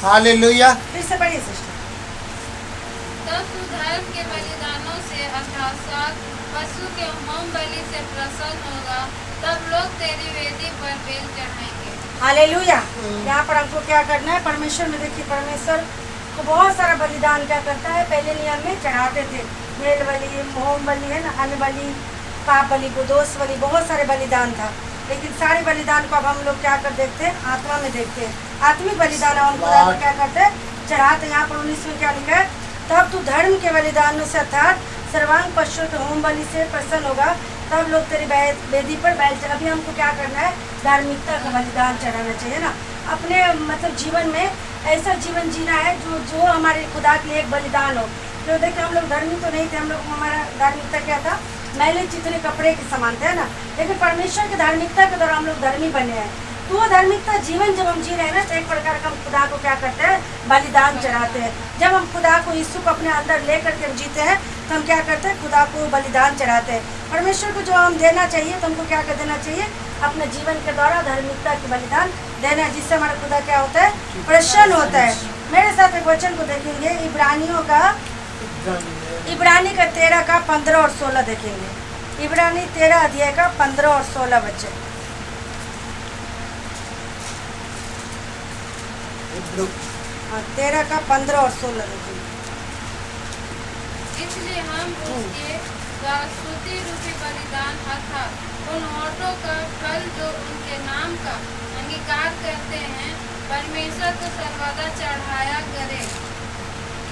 Hallelujah. फिर से पढ़िए सिस्टर। तब तू धर्म के बलिदानों से अर्थात सात पशु के होम बलि से प्रसन्न होगा, तब लोग तेरी वेदी पर बेल चढ़ाएंगे। हालेलुया। यहाँ पर हमको क्या करना है, परमेश्वर में देखिए, परमेश्वर को बहुत सारा बलिदान क्या करता है, पहले नियम में चढ़ाते थे, मेल बलि, होम बलि है ना, अन्न बलि, पाप बलि, दोष बलि, बहुत सारे बलिदान था। लेकिन सारे बलिदान को अब हम लोग क्या कर देखते हैं, आत्मा में देखते हैं, आत्मिक बलिदान हम खुदा को क्या करते हैं, चढ़ाते। यहाँ पर 19 में क्या लिखा है, तब तू धर्म के बलिदानों से अर्थात सर्वांग पशु के होम बलि से प्रसन्न होगा, तब लोग तेरी वेदी पर बैल चढ़ा। अभी हमको क्या करना है, धार्मिकता का बलिदान चढ़ाना चाहिए ना, अपने मतलब जीवन में ऐसा जीवन जीना है जो हमारे खुदा के लिए एक बलिदान हो। तो देखिए हम लोग धर्मी तो नहीं थे, हम लोग, हमारा धार्मिकता क्या था, मैले चिथड़े कपड़े के समान थे ना, लेकिन परमेश्वर की धार्मिकता के द्वारा हम लोग धर्मी बने हैं। तो वो धार्मिकता जीवन जब हम जी रहे हैं ना, तो एक प्रकार का हम खुदा को क्या करते हैं, बलिदान चढ़ाते हैं। जब हम खुदा को, यीशु को अपने अंदर ले करके जीते हैं, तो हम क्या करते हैं, खुदा को बलिदान चढ़ाते हैं। परमेश्वर को जो हम देना चाहिए, तो हमको क्या कर देना चाहिए, अपने जीवन के द्वारा धार्मिकता की बलिदान देना है, जिससे हमारा खुदा क्या होता है, प्रसन्न होता है। मेरे साथ एक वचन को देखेंगे, इब्रानी का 13 का 15 और 16 देखेंगे। इब्रानी 13 अध्याय का 15 और 16 वचन। 13 का 15 और 16 देखेंगे। इसलिए हम उसके स्तुति रूपी बलिदान अर्थात उन होठों का फल जो उनके नाम का अंगीकार करते हैं, परमेश्वर को सर्वदा चढ़ाया करे।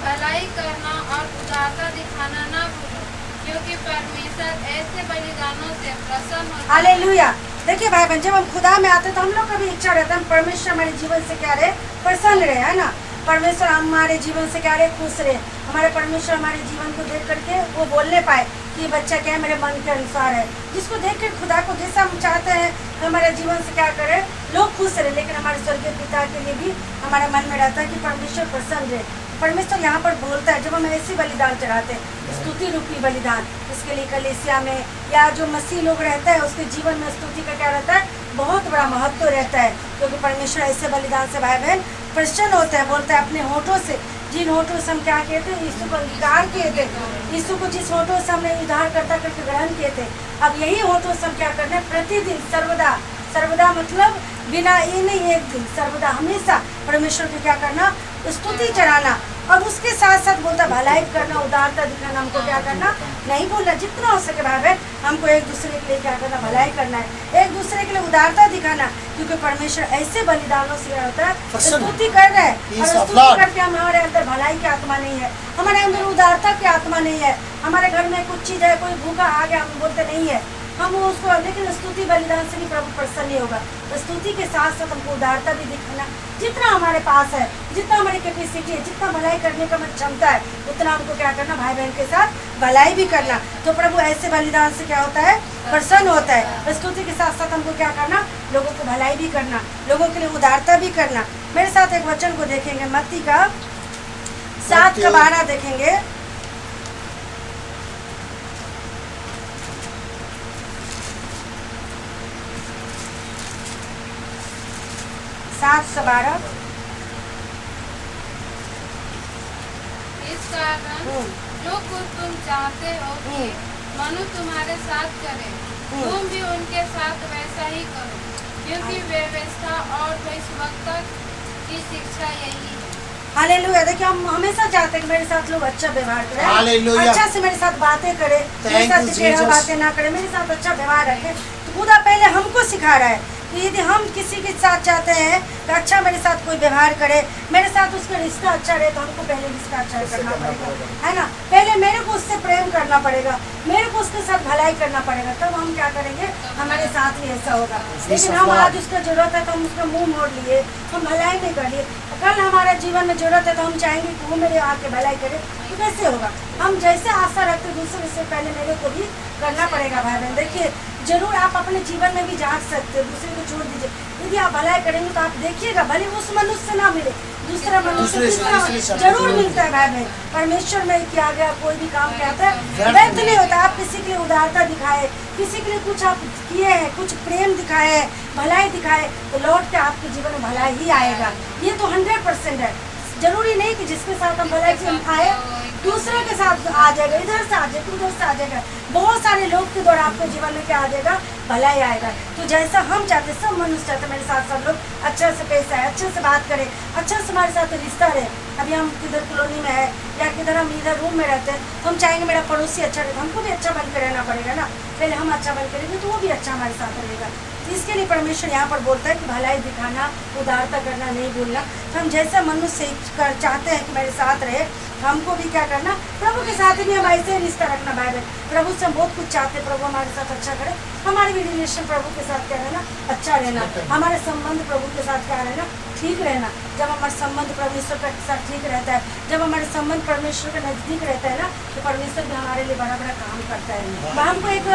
भलाई करना और उदारता दिखाना ना भूलो, क्योंकि परमेश्वर ऐसे बलिदानों से प्रसन्न होता है। हालेलुया। देखिए भाई बहन, जब हम खुदा में आते हैं तो हम लोग का भी इच्छा रहता है परमेश्वर हमारे जीवन से क्या रहे, प्रसन्न रहे, है ना। परमेश्वर हमारे जीवन से क्या रहे, खुश रहे। हमारे परमेश्वर हमारे जीवन को देख करके वो बोलने पाए कि बच्चा क्या है, मेरे मन के अनुसार है। जिसको देख कर खुदा को जैसा हम चाहते हैं हमारे जीवन से क्या करे, लोग खुश रहे। लेकिन हमारे स्वर्गीय पिता के लिए भी हमारे मन में रहता है कि परमेश्वर प्रसन्न रहे। परमेश्वर यहाँ पर बोलता है, जब हम ऐसी बलिदान चढ़ाते हैं, स्तुति रूपी बलिदान, इसके लिए कलीसिया में या जो मसीह लोग रहता है उसके जीवन में स्तुति का क्या रहता है, बहुत बड़ा महत्व रहता है। क्योंकि परमेश्वर ऐसे बलिदान से भाई बहन प्रसन्न होता है। बोलता है अपने होठों से, जिन होठों से हम क्या कहते हैं, यीशु को अंगीकार किए थे, यीशु को जिस होठों से हमने उद्धार करता करके ग्रहण किए थे, अब यही होठों से हम क्या करना है, प्रतिदिन सर्वदा, सर्वदा मतलब बिना ये नहीं, एक दिन, सर्वदा हमेशा परमेश्वर को क्या करना, स्तुति चढ़ाना। और उसके साथ साथ बोलता भलाई करना, उदारता दिखाना, हमको क्या करना नहीं भूलना। जितना हो सके भाई बहन हमको एक दूसरे के लिए क्या करना, भलाई करना है, एक दूसरे के लिए उदारता दिखाना। क्योंकि परमेश्वर ऐसे बलिदानों से क्या होता है, स्तुति कर रहे हैं। और स्तुति करके हमारे अंदर भलाई की आत्मा नहीं है, हमारे अंदर उदारता की आत्मा नहीं है। हमारे घर में कुछ चीज़ है, कोई भूखा आ गया, हम बोलते नहीं है, हम उसको, लेकिन स्तुति बलिदान से भी प्रभु प्रसन्न नहीं होगा। तो स्तुति के साथ साथ हमको उदारता भी दिखाना, जितना हमारे पास है, जितना हमारी कैपेसिटी है, जितना भलाई करने का हमारी क्षमता है, उतना हमको क्या करना, भाई बहन के साथ भलाई भी करना। तो प्रभु ऐसे बलिदान से क्या होता है, प्रसन्न होता है। स्तुति के साथ साथ हमको क्या करना, लोगों को भलाई भी करना, लोगों के लिए उदारता भी करना। मेरे साथ एक वचन को देखेंगे, मत्ती का 7 का 12 देखेंगे। 7 से 12। इस कारण जो कुछ तुम चाहते हो कि मनु तुम्हारे साथ करे, तुम भी उनके साथ वैसा ही करो, क्योंकि व्यवस्था और भविष्यवक्ता की शिक्षा यही है। हालेलुया। देखिए हम हमेशा चाहते हैं कि मेरे साथ लोग अच्छा व्यवहार करें, हालेलुया। अच्छा से मेरे साथ बातें करें, मेरे साथ टेढ़ा बातें ना करें, मेरे साथ अच्छा व्यवहार रखें। तो खुदा पहले हमको सिखा रहा है कि यदि हम किसी के साथ चाहते हैं कि अच्छा मेरे साथ कोई व्यवहार करे, मेरे साथ उसका रिश्ता अच्छा रहे, तो हमको पहले रिश्ता अच्छा करना पड़ेगा, है ना। पहले मेरे को उससे प्रेम करना पड़ेगा, मेरे को उसके साथ भलाई करना पड़ेगा, तब हम क्या करेंगे, हमारे साथ भी ऐसा होगा। लेकिन हम आज उसका जरूरत है तो हम उसका मुंह मोड़ लिए, हम भलाई नहीं कर लिए। कल हमारा जीवन में जरूरत है तो हम चाहेंगे कि वो मेरे आके भलाई करे, तो कैसे होगा। हम जैसे आशा रखते दूसरे से पहले मेरे को भी करना पड़ेगा। भाई बहन देखिए, जरूर आप अपने जीवन में भी जांच सकते हो, दूसरे को छोड़ दीजिए। यदि आप भलाई करेंगे तो आप देखिएगा, भले उस मनुष्य से ना मिले, दूसरा दूसरा मनुष्य तीसरा जरूर मिलता है भाई बहन। परमेश्वर में किया गया कोई भी काम क्या होता है व्यर्थ नहीं होता। आप किसी के लिए उदारता दिखाए, किसी के लिए कुछ आप किए हैं, कुछ प्रेम दिखाए है, भलाई दिखाए, तो लौट के आपके जीवन में भलाई ही आएगा। ये तो 100% है। जरूरी नहीं कि जिसके साथ हम भलाई से हम आए दूसरे के साथ आ जाएगा, इधर से आ जाएगा, उधर से आ जाएगा। बहुत सारे लोग के द्वारा आपके जीवन में क्या आ जाएगा, भलाई आएगा। तो जैसा हम चाहते, सब मनुष्य चाहते मेरे साथ सब लोग अच्छे से पेश आए, अच्छे से बात करें, अच्छे से हमारे साथ रिश्ता रहे। अभी हम किधर कॉलोनी में है या किधर हम इधर रूम में रहते हैं, तो हम चाहेंगे मेरा पड़ोसी अच्छा रहे, हमको भी अच्छा बन के रहना पड़ेगा ना। पहले हम अच्छा बन के रहेंगे तो वो भी अच्छा हमारे साथ रहेगा। तो इसके लिए परमेश्वर यहाँ पर बोलता है कि भलाई दिखाना, उदारता करना नहीं भूलना। तो हम जैसा मनुष्य चाहते हैं कि मेरे साथ रहे, हमको भी क्या करना, प्रभु के साथ भी हम ऐसे ही रिश्ता रखना भाई बहन। प्रभु से हम बहुत कुछ चाहते हैं, प्रभु हमारे साथ अच्छा करे, हमारे भी रिलेशन प्रभु के साथ क्या रहना, अच्छा रहना, हमारे संबंध प्रभु के साथ क्या रहना, ठीक रहना। जब हमारा संबंध परमेश्वर के साथ ठीक रहता है, जब हमारे संबंध परमेश्वर के नजदीक रहता है ना, तो परमेश्वर भी हमारे लिए बड़ा बड़ा काम करता है। हमको एक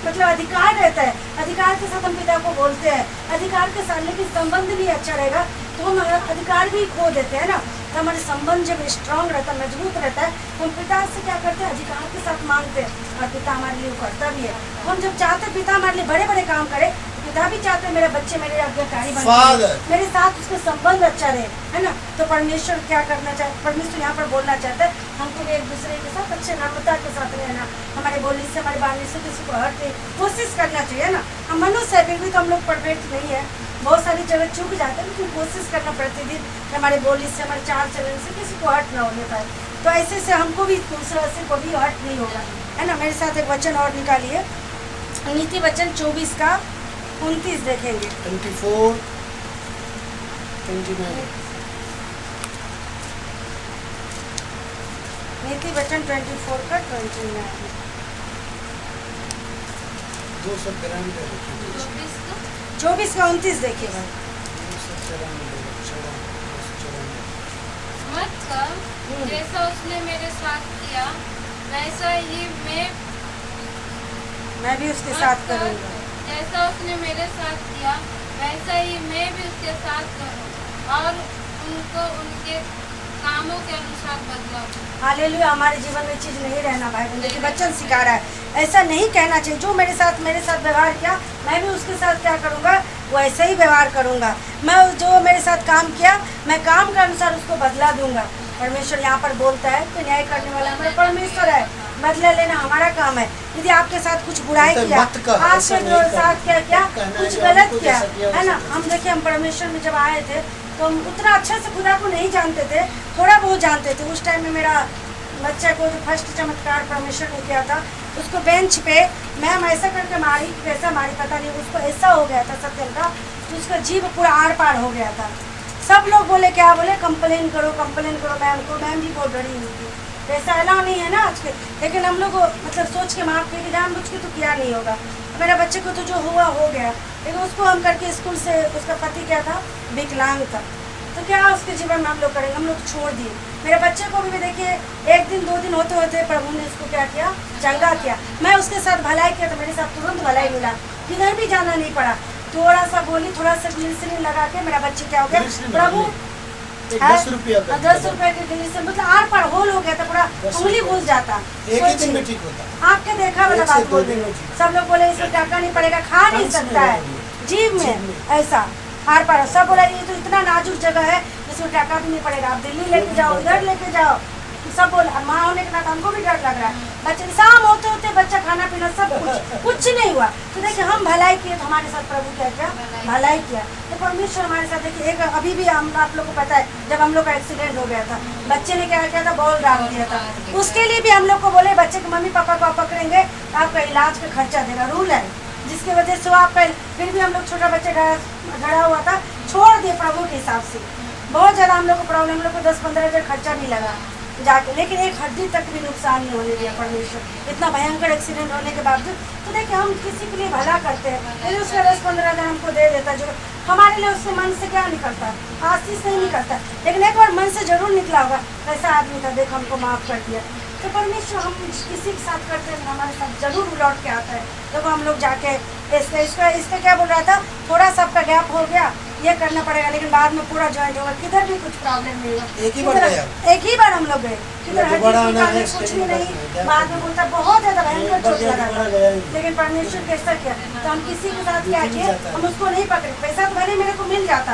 मतलब अधिकार रहता है, अधिकार के साथ हम पिता को बोलते हैं, अधिकार के साथ, लेकिन संबंध भी अच्छा रहेगा तो हम अधिकार भी खो देते हैं ना। तो हमारे संबंध जब स्ट्रांग रहता है, मजबूत रहता है, तो हम पिता से क्या करते हैं, अधिकार के साथ मांगते हैं, और पिता हमारे लिए करता भी है। हम जब चाहते हैं पिता हमारे लिए बड़े बड़े काम करे, पिता भी चाहते हैं मेरे बच्चे मेरे आज्ञाकारी बने, मेरे साथ उसके संबंध अच्छा रहे, है ना। तो परमेश्वर क्या करना चाहते, परमेश्वर यहाँ पर बोलना चाहता है हमको भी एक दूसरे के साथ अच्छे नम्रता के साथ रहना, हमारे बोलने से, हमारे बाणी से किसी को हर्ट नहीं, कोशिश करना चाहिए ना। हम मनुष्य है, फिर भी तो हम लोग परफेक्ट नहीं है, बहुत सारी जगह चूक जाते हैं, लेकिन कोशिश करना प्रतिदिन हमारे बोली से, हमारे चाल चलन से किसी को हर्ट ना होने पाए। तो ऐसे से हमको भी दूसरा से कभी हर्ट नहीं होगा, है ना। मेरे साथ एक वचन और निकालिए, नीति वचन 24 का 29 देखेंगे। 24, 29। नीति वचन 24 का 29। 24 का 29 देखिए भाई। मत कर, जैसा उसने मेरे साथ किया वैसा ही मैं भी उसके साथ करूँगा। जैसा उसने मेरे साथ किया वैसा ही मैं भी उसके साथ करूँ और उनको उनके कामों के अनुसार बदला। हालेलुया। हमारे जीवन में चीज़ नहीं रहना भाई बहन, देखिए वचन सिखा रहा है ऐसा नहीं कहना चाहिए। जो मेरे साथ व्यवहार किया, मैं भी उसके साथ क्या करूँगा, वैसे ही व्यवहार करूँगा। मैं जो मेरे साथ काम किया, मैं काम के अनुसार उसको बदला दूंगा। परमेश्वर यहाँ पर बोलता है कि न्याय करने वाला हमारा परमेश्वर है, बदला लेना हमारा काम है। यदि आपके साथ कुछ बुराई किया, आपके साथ क्या किया, कुछ गलत किया, है ना। हम देखिए, हम परमेश्वर में जब आए थे तो हम उतना अच्छे से खुदा को नहीं जानते थे, थोड़ा बहुत जानते थे। उस टाइम में मेरा बच्चे को जो फर्स्ट चमत्कार परमेश्वर ने किया था, उसको बेंच पे मैम ऐसा करके मारी, कैसा मारी पता नहीं, उसको ऐसा हो गया था सत्यम का, तो उसका जीभ पूरा आर पार हो गया था। सब लोग बोले, क्या बोले, कंप्लेन करो मैम को। मैम भी बहुत डरी हुई थी। वैसा अलाउ नहीं है ना आज के, लेकिन हम लोग मतलब सोच के माफ किए कि जानबूझ के तो किया नहीं होगा। मेरा बच्चे को तो जो हुआ हो गया, लेकिन उसको हम करके स्कूल से, उसका पति क्या था, विकलांग था, तो क्या उसके जीवन में हम लोग करेंगे, हम लोग छोड़ दिए। मेरे बच्चे को भी देखिए, 1 दिन 2 दिन होते होते प्रभु ने उसको क्या किया, चंगा किया। मैं उसके साथ भलाई किया तो मेरे साथ तुरंत भलाई मिला, किधर भी जाना नहीं पड़ा। थोड़ा सा बोली, थोड़ा सा ग्लिसरीन लगा के मेरा बच्चे क्या हो गया, प्रभु 10 रुपये के ग्लिसरीन, मतलब आर पार होल हो गया था, पूरा उंगली घुस जाता। एक ही दिन में ठीक होता। आपके देखा वाला बात बोल रही हूँ। सब लोग बोले इसमें टाका नहीं पड़ेगा, खा नहीं सकता है, जीभ में ऐसा आर पार। सब बोला ये तो इतना नाजुक जगह है, इसमें टाका भी नहीं पड़ेगा, आप दिल्ली लेके जाओ, इधर लेके जाओ। सब बोला, माँ होने के नाते हमको भी डर लग रहा है। बच्चे शाम होते होते बच्चा खाना पीना सब कुछ नहीं हुआ। तो देखिए, हम भलाई किए तो हमारे साथ प्रभु क्या किया, भलाई किया। तो परमेश्वर हमारे साथ देखिए, एक अभी भी हम आप लोग को पता है, जब हम लोग का एक्सीडेंट हो गया था, बच्चे ने क्या किया था, बॉल डाल दिया था। उसके लिए भी हम लोग को बोले, बच्चे के मम्मी पापा को आप पकड़ेंगे तो आपका इलाज का खर्चा देगा, रूल है, जिसकी वजह से वो आपका, फिर भी हम लोग छोटा बच्चा गड़ा हुआ था, छोड़ दिए प्रभु के हिसाब से। बहुत ज़्यादा हम लोग को प्रॉब्लम, हम लोग को 10-15 हज़ार खर्चा भी लगा जाके, लेकिन एक हड्डी तक भी नुकसान नहीं होने दिया परमेश्वर, इतना भयंकर एक्सीडेंट होने के बावजूद। तो देखिए, हम किसी के लिए भला करते हैं, यदि उसका 10-15 हज़ार हमको दे देता, जो हमारे लिए उसके मन से क्या निकलता, आशीष नहीं निकलता, लेकिन एक बार मन से जरूर निकला होगा, ऐसा आदमी था, देख हमको माफ़ कर दिया। तो परमेश्वर हम किसी के साथ करते हैं, हमारे साथ जरूर लौट के आता है। जब हम लोग जाके इसका क्या बोल रहा था, थोड़ा सा आपका गैप हो गया, ये करना पड़ेगा, लेकिन बाद में पूरा ज्वाइंट होगा, किधर भी कुछ प्रॉब्लम नहीं है। एक ही बार गए आप? एक ही बार हम लोग गए, किधर हड्डी दोबारा टूटा आना नहीं, है, कुछ भी नहीं। स्टेटिंग बाद में बोलता बहुत ज्यादा भयंकर चोट लगा दोबारा था। गया ही। लेकिन परमेश्वर कैसा किया, तो हम किसी के साथ क्या किए, हम उसको नहीं पकड़े। पैसा तो भले मेरे को मिल जाता,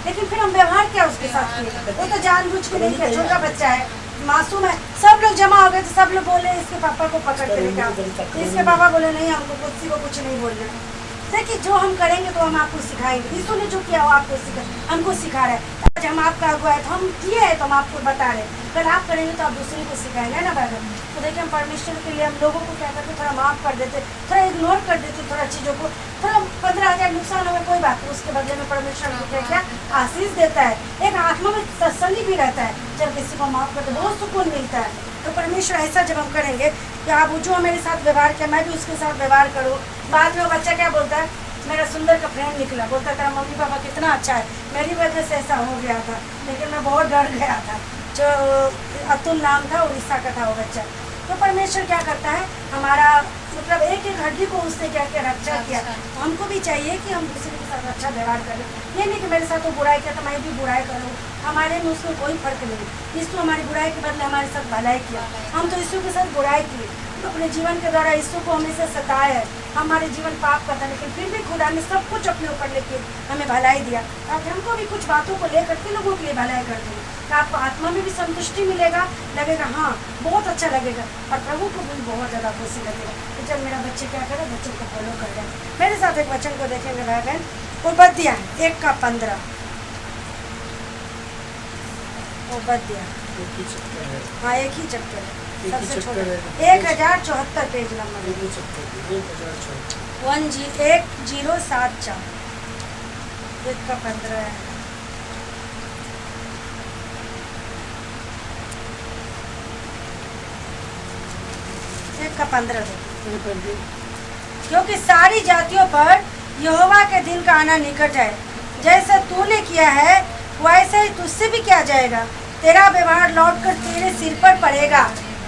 लेकिन फिर हम व्यवहार क्या उसके साथ किए, वो तो जानबूझ के नहीं किया, छोटा बच्चा है, मासूम है। सब लोग जमा हो गए तो सब लोग बोले इसके पापा को पकड़ के लेके आओ। इसके पापा बोले नहीं, हमको किसी को कुछ नहीं बोलना। देखिए जो हम करेंगे तो हम आपको सिखाएंगे। यीशु ने जो किया वो आपको हमको सिखा रहा है। आज हम आपका अगुआ है तो हम किए हैं, तो हम आपको बता रहे हैं। कल आप करेंगे तो आप दूसरे को सिखाएंगे ना भाई। तो देखिए हम परमेश्वर के लिए हम लोगों को क्या करते, थोड़ा माफ कर देते, थोड़ा इग्नोर कर देते, थोड़ा चीज़ों को, थोड़ा 15,000 नुकसान हो कोई बात नहीं, उसके बदले में परमेश्वर हमको क्या क्या आशीष देता है। एक आत्मा में तसल्ली भी रहता है, जब किसी को माफ करते बहुत सुकून मिलता है। तो परमेश्वर ऐसा जब हम करेंगे कि आप जो मेरे साथ व्यवहार किया मैं भी उसके साथ व्यवहार करूँ। बाद में वो बच्चा क्या बोलता है, मेरा सुंदर का फ्रेंड निकला, बोलता तेरा मम्मी पापा कितना अच्छा है, मेरी वजह से ऐसा हो गया था, लेकिन मैं बहुत डर गया था। जो अतुल नाम था, उड़ीसा का था वो बच्चा। तो परमेश्वर क्या करता है, हमारा मतलब एक एक हड्डी को उसने क्या क्या रक्षा किया। तो हमको भी चाहिए कि हम दूसरे के साथ अच्छा व्यवहार करें। ये नहीं कि मेरे साथ वो बुराई किया तो मैं भी बुराई करूँ, हमारे में उसमें कोई फर्क नहीं। यीशु हमारी बुराई के बदले हमारे साथ भलाई किया, हम तो यीशु के साथ बुराई किए। तो अपने जीवन के द्वारा यीशु को हमेशा सताया है, हमारे जीवन पाप करता, लेकिन फिर भी खुदा ने सब कुछ अपने ऊपर लेके हमें भलाई दिया, ताकि हमको भी कुछ बातों को लेकर के लोगों के लिए भलाई कर दें। तो आपको आत्मा में भी संतुष्टि मिलेगा, लगेगा हाँ बहुत अच्छा लगेगा, और प्रभु को भी बहुत ज़्यादा खुशी लगेगा। तो जब मेरा बच्चे क्या करे, बच्चों को फॉलो कर रहे हैं। मेरे साथ एक वचन को देखेंगे भाई बहन, उबद्या 1:15। उबद्या हाँ एक ही चैप्टर है, सबसे छोटा, 1074 पेज नंबर 1074 1:15 है। एक का 15 क्योंकि सारी जातियों पर यहोवा के दिन का आना निकट है, जैसा तूने किया है वैसे ही तुझसे भी किया जाएगा, तेरा व्यवहार लौटकर तेरे सिर पर पड़ेगा।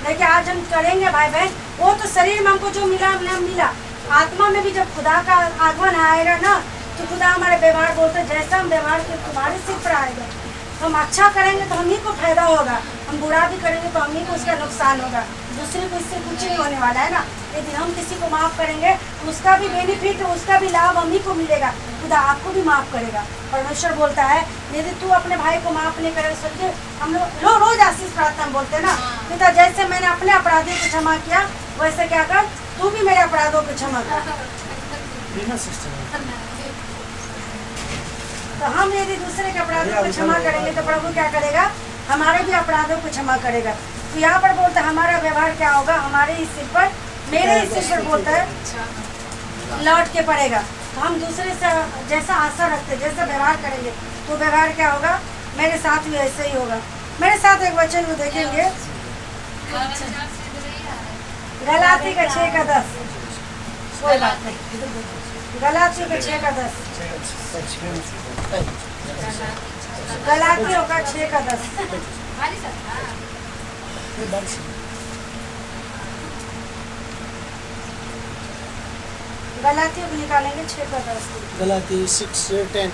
देखिए आज हम करेंगे भाई बहन, वो तो शरीर में हमको जो मिला हमने मिला, आत्मा में भी जब खुदा का आगमन आएगा ना, तो खुदा हमारे व्यवहार बोलते जैसा हम व्यवहार के तुम्हारे सिर पर आएगा। तो हम अच्छा करेंगे तो हम ही को फायदा होगा, हम बुरा भी करेंगे तो हम ही को उसका नुकसान होगा, दूसरे को इससे कुछ नहीं होने वाला है ना। यदि हम किसी को माफ़ करेंगे तो उसका भी बेनिफिट, उसका भी लाभ हम ही को मिलेगा, खुदा आपको भी माफ़ करेगा। परमेश्वर बोलता है यदि तू अपने भाई को माफ़ नहीं करे, सोचिए हम लोग रोज आशीष प्रार्थना बोलते हैं ना, पिता जैसे मैंने अपने अपराधियों को क्षमा किया वैसे क्या कर तू भी मेरे अपराधों को क्षमा कर। तो हम यदि दूसरे के अपराधों को क्षमा करेंगे तो प्रभु क्या करेगा, हमारे भी अपराधों को क्षमा करेगा। तो यहाँ पर बोलता है हमारा व्यवहार क्या होगा, हमारे ही सिर पर, मेरे ही सिर पर बोलता है लौट के पड़ेगा। तो हम दूसरे से जैसा आशा रखते, जैसा व्यवहार करेंगे तो व्यवहार क्या होगा, मेरे साथ भी ऐसे ही होगा। मेरे साथ एक वचन को देखेंगे, गलाती का 6:10, कोई बात नहीं, गलातियों का 6:10, गलातियों का 6:10, गलातियों को निकालेंगे 6:10, गलाती 6:10।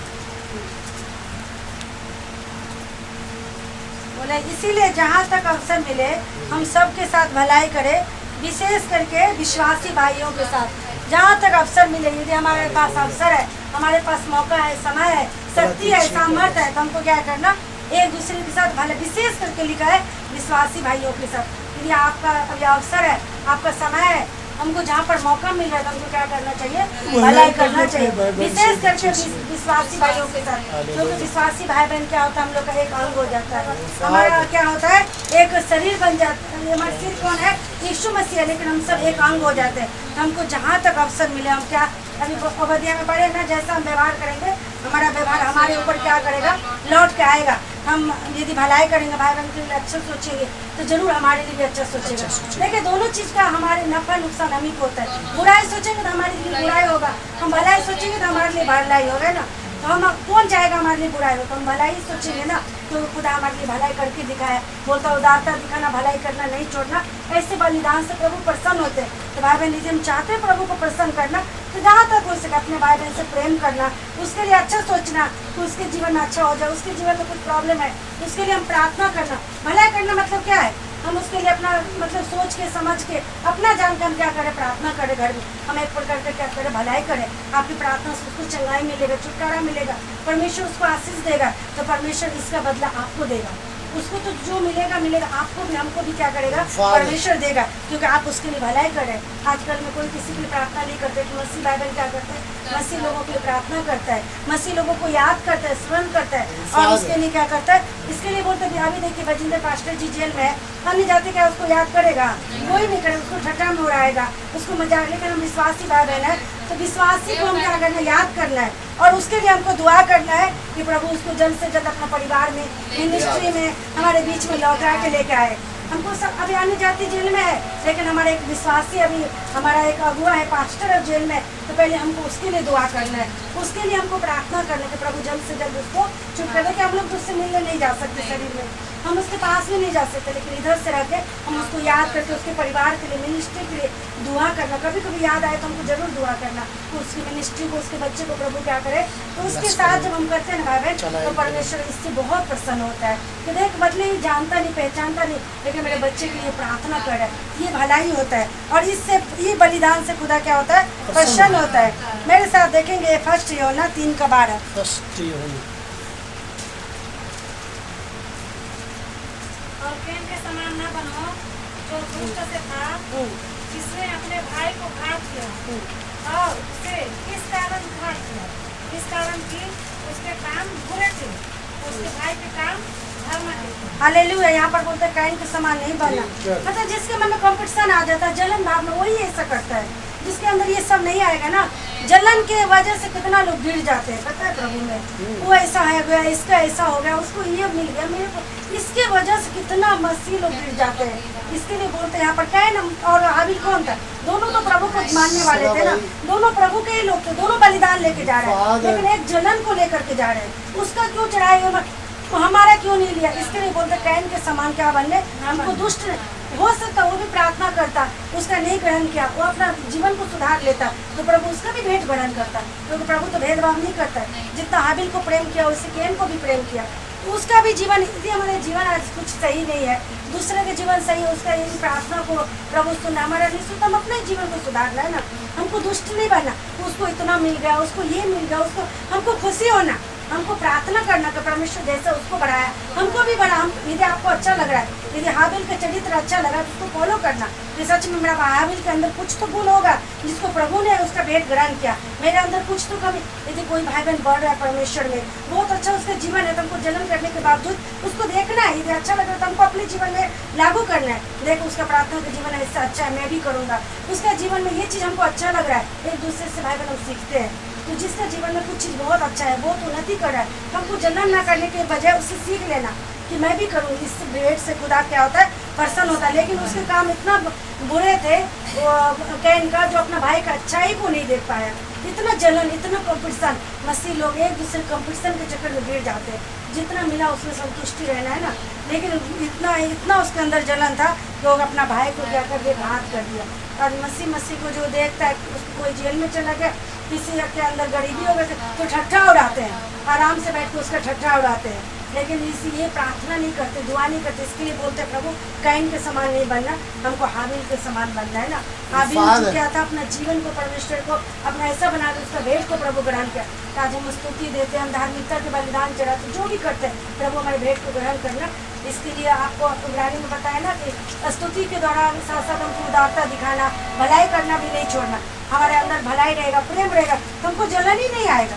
बोले इसीलिए जहाँ तक अवसर मिले हम सबके साथ भलाई करें, विशेष करके विश्वासी भाइयों के साथ। जहाँ तक अवसर मिले, यदि हमारे पास अवसर है, हमारे पास मौका है, समय है, शक्ति है, सामर्थ्य है, तो हमको क्या करना, एक दूसरे के साथ भले, विशेष करके लिखा है विश्वासी भाइयों के साथ। यदि आपका अभी अवसर है, आपका समय है, हमको जहाँ पर मौका मिल रहा है तो हमको क्या करना चाहिए, भलाई करना चाहिए, विशेष करके विश्वासी भाइयों के साथ। क्योंकि विश्वासी भाई बहन क्या होता है, हम लोग का एक अंग हो जाता है, हमारा क्या होता है, एक शरीर बन जाता है। हमारा सिर कौन है, यीशु मसीह है, लेकिन हम सब एक अंग हो जाते हैं। तो हमको जहाँ तक अवसर मिले हम क्या, अभी उबद्या में पढ़े ना, जैसा हम व्यवहार करेंगे हमारा व्यवहार हमारे ऊपर क्या करेगा, लौट के आएगा। हम यदि भलाई करेंगे, भाई बहन के लिए अच्छा सोचेंगे तो जरूर हमारे लिए भी अच्छा सोचेगा। देखिए दोनों चीज़ का हमारे नफा नुकसान हम ही को होता है। बुराई सोचेंगे तो हमारे लिए बुराई होगा, हम भलाई सोचेंगे तो हमारे लिए भलाई होगा ना। तो हम कौन चाहेगा हमारे लिए बुराई हो, तो हम भलाई सोचेंगे ना। तो खुदा हमारे लिए भलाई करके दिखाया, बोलता उदारता दिखाना, भलाई करना, नहीं छोड़ना, ऐसे बलिदान से प्रभु प्रसन्न होते हैं। तो भाई बहन यदि हम चाहते हैं प्रभु को प्रसन्न करना, तो जहाँ तक हो सके अपने भाई बहन से प्रेम करना, उसके लिए अच्छा सोचना कि उसके जीवन में अच्छा हो जाए, उसके जीवन में कुछ प्रॉब्लम है उसके लिए हम प्रार्थना करना। भलाई करना मतलब क्या है, हम उसके लिए अपना मतलब सोच के समझ के अपना जान के हम क्या करें, प्रार्थना करें, घर में हम एक प्रकार का क्या करें, भलाई करें। आपकी प्रार्थना से उसको चंगाई मिलेगा, छुटकारा मिलेगा, परमेश्वर उसको आशीष देगा, तो परमेश्वर इसका बदला आपको देगा। उसको तो जो मिलेगा मिलेगा, आपको भी हमको भी क्या करेगा, परमेश्वर देगा, क्योंकि आप उसके लिए भलाई करें। आजकल में कोई किसी के लिए प्रार्थना नहीं करते, कि मसीह बाइबल क्या करते हैं, मसीह लोगों के लिए प्रार्थना करता है, मसीह लोगों को याद करता है, स्मरण करता है, और उसके लिए क्या करता है, इसके लिए बोलते हैं। अभी देखिए बजिंदर पास्टर जी जेल में है, अन्य जाति क्या उसको याद करेगा, कोई नहीं करेगा, उसको ठट्ठा में उड़ाएगा, उसको मजाक। लेकिन हम विश्वासी भाई बहन है, तो विश्वासी को हम क्या करना है, याद करना है, और उसके लिए हमको दुआ करना है कि प्रभु उसको जल्द से जल्द अपना परिवार में, मिनिस्ट्री में, हमारे बीच में लौटा के लेके आए। हमको सब अभी अन्य जाति जेल में है, लेकिन हमारे एक विश्वासी अभी हमारा एक अगुआ है पास्टर है जेल में, तो पहले हमको उसके लिए दुआ करना है, उसके लिए हमको प्रार्थना करना है कि प्रभु जल्द से जल्द उसको चुप कर दे। कि हम लोग तो उससे मिलने नहीं जा सकते, शरीर में हम उसके पास भी नहीं जा सकते, लेकिन इधर से रह के हम उसको याद करके उसके परिवार के लिए, मिनिस्ट्री के लिए दुआ करना। कभी कभी याद आए तो हमको जरूर दुआ करना तो उसकी मिनिस्ट्री को, उसके बच्चे को प्रभु क्या करे। तो उसके साथ जब हम करते हैं ना भाई बहन, तो परमेश्वर इससे बहुत प्रसन्न होता है कि देख बदले ही जानता नहीं, पहचानता नहीं, लेकिन मेरे बच्चे के लिए प्रार्थना कर रहा है, ये भलाई होता है। और इससे ये बलिदान से खुदा क्या होता है, प्रसन्न होता है। मेरे साथ देखेंगे 1 यूहन्ना 3:12। 1 यूहन्ना। और कैन के समान न बनो जो दुष्ट से था, जिसने अपने भाई को घात किया। और उसे किस कारण घात किया, इस कारण कि उसके काम बुरे थे, उसके भाई के काम धर्म के थे। हालेलुया। यहाँ पर बोलते हैं कैन के समान नहीं बनना, मतलब जिसके मन में कंपटीशन आ जाता है, जलन भावना, वही ऐसा करता है। जिसके अंदर ये सब नहीं आएगा ना, जलन के वजह से कितना लोग गिर जाते हैं, पता है प्रभु में, वो ऐसा है गया, इसका ऐसा हो गया, उसको ये मिल गया, मेरे को, इसके वजह से कितना मसीह लोग गिर जाते हैं। इसके लिए बोलते हैं यहाँ पर कैन और हाबिल कौन था, दोनों तो प्रभु को मानने वाले थे ना, दोनों प्रभु के ही लोग थे, दोनों बलिदान लेके जा रहे हैं, लेकिन एक जलन को लेकर के जा रहे हैं। उसका क्यों चढ़ाए, हमारा क्यों नहीं लिया। इसके लिए बोलते कैन के समान क्या बनने, हमको दुष्ट हो सकता, वो भी प्रार्थना करता, उसका नहीं ग्रहण किया, वो अपना जीवन को सुधार लेता, तो प्रभु उसका भी भेंट ग्रहण करता, क्योंकि प्रभु तो भेदभाव नहीं करता है। जितना हाबिल को प्रेम किया उससे कैन को भी प्रेम किया, तो उसका भी जीवन, इसलिए हमारे जीवन आज कुछ सही नहीं है, दूसरे के जीवन सही है, उसका यही प्रार्थना को प्रभु सुनना, हमारा नहीं सुनता, हम अपने जीवन को सुधारना है ना, हमको दुष्ट नहीं बनना। उसको इतना मिल गया, उसको ये मिल गया, उसको, हमको खुशी होना, हमको प्रार्थना करना कि परमेश्वर जैसे उसको बढ़ाया हमको भी बढ़ा। हम यदि आपको अच्छा लग रहा है, यदि हाबिल का चरित्र अच्छा लगा, तो उसको फॉलो करना कि सच में मेरा हाबिल के अंदर कुछ तो गुण होगा जिसको प्रभु ने उसका भेंट ग्रहण किया, मेरे अंदर कुछ तो कमी। यदि कोई भाई बहन बढ़ रहा है परमेश्वर में, बहुत अच्छा उसका जीवन है, तो हमको जलन करने के बावजूद उसको देखना है, यदि अच्छा लग रहा है तो हमको अपने जीवन में लागू करना है। देखो उसका प्रार्थना का जीवन ऐसा अच्छा है, मैं भी करूँगा, उसका जीवन में ये चीज़ हमको अच्छा लग रहा है। एक दूसरे से भाई बहन सीखते हैं, तो जिसका जीवन में कुछ चीज़ बहुत अच्छा है, बहुत उन्नति कर रहा है, हमको जलन ना करने के बजाय उससे सीख लेना कि मैं भी करूँ। इस भेंट से खुदा क्या होता है, प्रसन्न होता है। लेकिन उसके काम इतना बुरे थे वो कैन का, जो अपना भाई का अच्छाई को नहीं देख पाया। इतना जलन, इतना कंपटीशन, मसीह लोग एक दूसरे कंपटीशन के चक्कर में गिर जाते हैं। जितना मिला उसमें संतुष्टि रहना है ना, लेकिन इतना उसके अंदर जलन था कि वो अपना भाई को क्या कर दिया, घात कर दिया। और मसीह को जो देखता है, उसको कोई जेल में चला गया, किसी के अंदर गरीबी हो गई तो ठट्ठा उड़ाते हैं, आराम से बैठ के उसका ठट्ठा उड़ाते हैं, लेकिन ये प्रार्थना नहीं करते, दुआ नहीं करते। इसके लिए बोलते हैं प्रभु कैन के समान नहीं बनना, हमको हाबिल के समान बनना है ना। हाबिल क्या था, अपना जीवन को परमेश्वर को अपना ऐसा बना के उसका भेंट को प्रभु ग्रहण किया। आज हम स्तुति देते हैं, हम धार्मिकता के बलिदान चढ़ाते, जो भी करते हैं, प्रभु हमारे भेंट को ग्रहण करना। इसके लिए आपको इब्रानी में बताया ना कि स्तुति के दौरान साथ साथ हमको उदारता दिखाना, भलाई करना भी नहीं छोड़ना। हमारे अंदर भलाई रहेगा, प्रेम रहेगा, तो हमको जलन ही नहीं आएगा।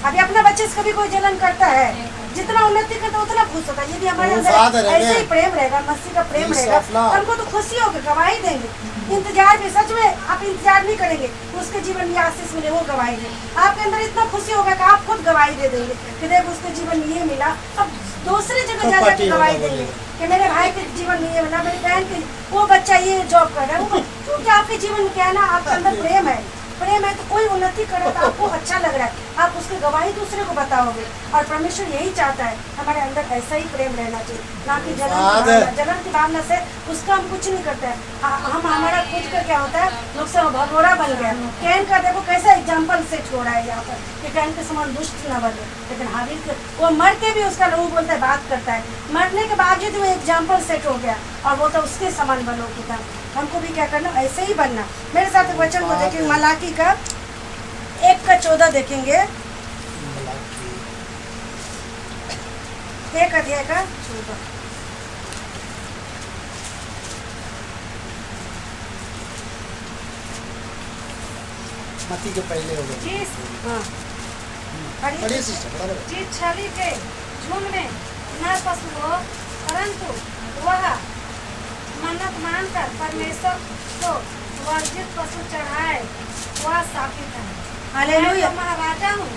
अभी अपना बच्चे से कभी कोई जलन करता है, जितना उन्नति करता है उतना खुश होता है। यदि हमारे अंदर ऐसे ही प्रेम रहेगा, मसीह का प्रेम रहेगा, तो हमको तो खुशी होगी, गवाही देंगे। इंतजार भी, सच में आप इंतजार नहीं करेंगे उसके जीवन में आशीष मिले, वो गवाही दे। आपके अंदर इतना खुशी होगा कि आप खुद गवाही दे देंगे कि देखो उसके जीवन में ये मिला। अब दूसरी जगह जा जाकर गवाही देंगे कि मेरे भाई के जीवन में ये मिला, मेरी बहन के, वो बच्चा ये जॉब कर रहा है, क्योंकि आपके जीवन में क्या है ना, आपके अंदर प्रेम है। तो कोई उन्नति करे तो आपको अच्छा लग रहा है, आप उसकी गवाही दूसरे को बताओगे। और परमेश्वर यही चाहता है हमारे अंदर ऐसा ही प्रेम रहना चाहिए, ना कि जलन की भावना से उसका हम कुछ नहीं करते हैं। हम हमारा खुद का क्या होता है, नुकसान भगोड़ा बन गया। कैन का देखो कैसा एग्जाम्पल सेट हो रहा है यहाँ पर कि कैन के समान दुष्ट न बने, लेकिन हाबिल वो मर के भी उसका लोग बोलता है, बात करता है, मरने के बावजूद वो एग्जाम्पल सेट हो गया और वो तो उसके समान बनो पिता। हमको भी क्या करना, ऐसे ही बनना। मेरे साथ वचन को देखेंगे, मलाकी का 1:14 देखेंगे, 1 अध्याय का 14। मत्ती के पहले हो गए। जिस हाँ पढ़िए सिस्टर, बराबर है। जिस छवि के झुंड में न पशु हो, परंतु वह मन्नत मानकर परमेश्वर को वर्जित पशु चढ़ाए, वह शापित है। हालेलुया। मैं तो महाराजा हूँ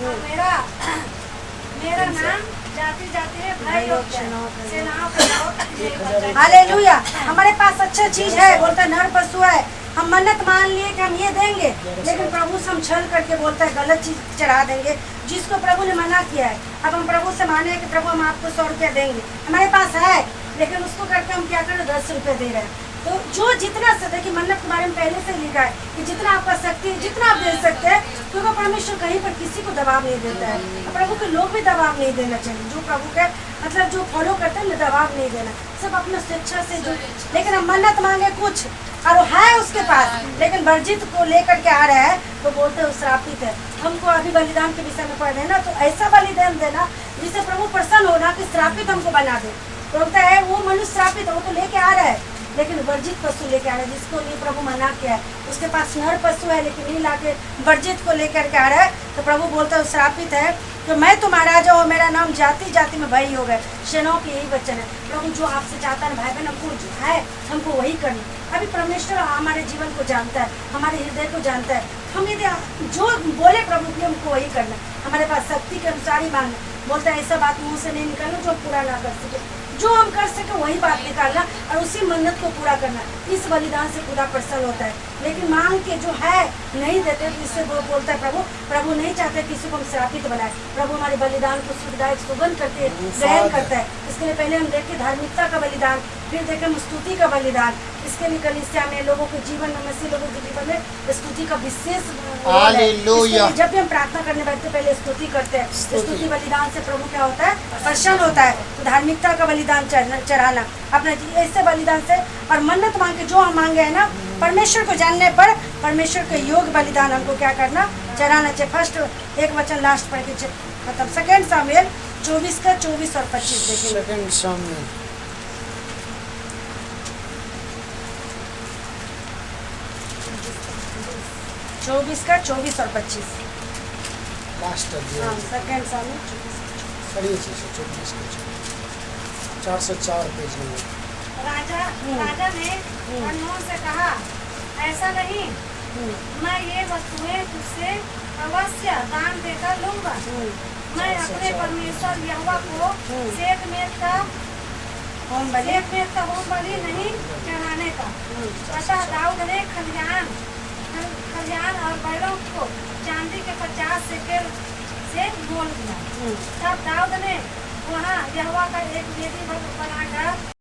और मेरा नाम जाति जाति है, भाई लोग सेनाओं के लोग यही बताते हैं। हालेलुया। हमारे पास अच्छा चीज है, बोलता है नर पशु है, हम मन्नत मान लिए कि हम ये देंगे, लेकिन प्रभु से हम छल करके बोलता है गलत चीज चढ़ा देंगे जिसको प्रभु ने मना किया है। अब हम प्रभु से माने कि प्रभु हम आपको 100 रुपया देंगे, हमारे पास है, लेकिन उसको करके हम क्या कर रहे हैं, 10 रुपये दे रहे हैं। तो जो जितना से देखिए, मन्नत के बारे में पहले से लिखा है कि जितना आपका शक्ति है, जितना आप दे सकते हैं, क्योंकि परमेश्वर कहीं पर किसी को दबाव नहीं देता है। प्रभु के लोग भी दबाव नहीं देना चाहिए, जो प्रभु के मतलब जो फॉलो करते हैं ना, दबाव नहीं देना, सब अपना स्वेच्छा से जो। लेकिन हम मन्नत मांगे कुछ और है उसके पास, लेकिन वर्जित को लेकर के आ रहा है तो बोलते हैं श्रापित है। हमको अभी बलिदान के विषय में पढ़ रहे हैं ना, तो ऐसा बलिदान देना जिससे प्रभु प्रसन्न होना कि श्रापित हमको बना दे। तो बोलता है वो मनुष्य श्रापित है, वो तो लेके आ रहा है, लेकिन वर्जित पशु लेके आ रहा है, जिसको लिए प्रभु मना किया है। उसके पास नर पशु है लेकिन नहीं लाके वर्जित को लेकर के आ रहा है, तो प्रभु बोलता है श्रापित है। तो मैं तो महाराजा हूँ, मेरा नाम जाति जाति में भाई हो गए। सेनाओं के यही वचन है। प्रभु जो आपसे चाहता है भाई बहन, हमको जो है हमको वही करना। अभी परमेश्वर हमारे जीवन को जानता है, हमारे हृदय को जानता है। हम यदि जो बोले प्रभु की हमको वही करना, हमारे पास शक्ति के अनुसार ही मांगना। बोलता है ऐसा बात मुँह से नहीं निकालना जो पूरा ना कर सके, जो हम कर सके वही बात निकालना और उसी मन्नत को पूरा करना। इस बलिदान से खुदा प्रसन्न होता है। लेकिन मांग के जो है नहीं देते, तो इससे वो बोलता है प्रभु नहीं चाहते किसी को हम श्रापित बनाए। प्रभु हमारे बलिदान को सुखदायक सुगंध करके ग्रहण करता है। इसके लिए पहले हम देखें धार्मिकता का बलिदान, फिर देखें हम स्तुति का बलिदान। इसके लिए कलीसिया में लोगों के जीवन में, मसीह लोगों के जीवन में स्तुति का विशेष हालेलुया। जब भी हम प्रार्थना करने बैठते पहले स्तुति करते हैं। स्तुति बलिदान से प्रभु क्या होता है, प्रसन्न होता है। तो धार्मिकता का बलिदान चढ़ाना अपना ऐसे बलिदान से, और मन्नत मांग के जो हम मांगे है ना, परमेश्वर को जानने पर परमेश्वर के योग बलिदान हमको क्या करना, चढ़ाना चाहिए। फर्स्ट एक वचन लास्ट पढ़ के मतलब 2 सामुएल 24 का 24 और 25 देखिए। 2 सामुएल 24 का 24 और 25। लास्ट हाँ, अध्याय 2 सामुएल 24। पढ़िए सिस्टर, 24 का 404 पेज नंबर। राजा ने अनमोल से कहा, ऐसा नहीं, मैं ये वस्तुएं तुझसे अवश्य दान देकर लूंगा। मैं अपने परमेश्वर यहोवा को सेठ में का होम बलि नहीं चढ़ाने का। अतः दाऊद ने खलिहान और बैलों को चांदी के 50 शेकेल से मोल दिया। तब दाऊद ने वहाँ यहोवा का एक वेदी बनाकर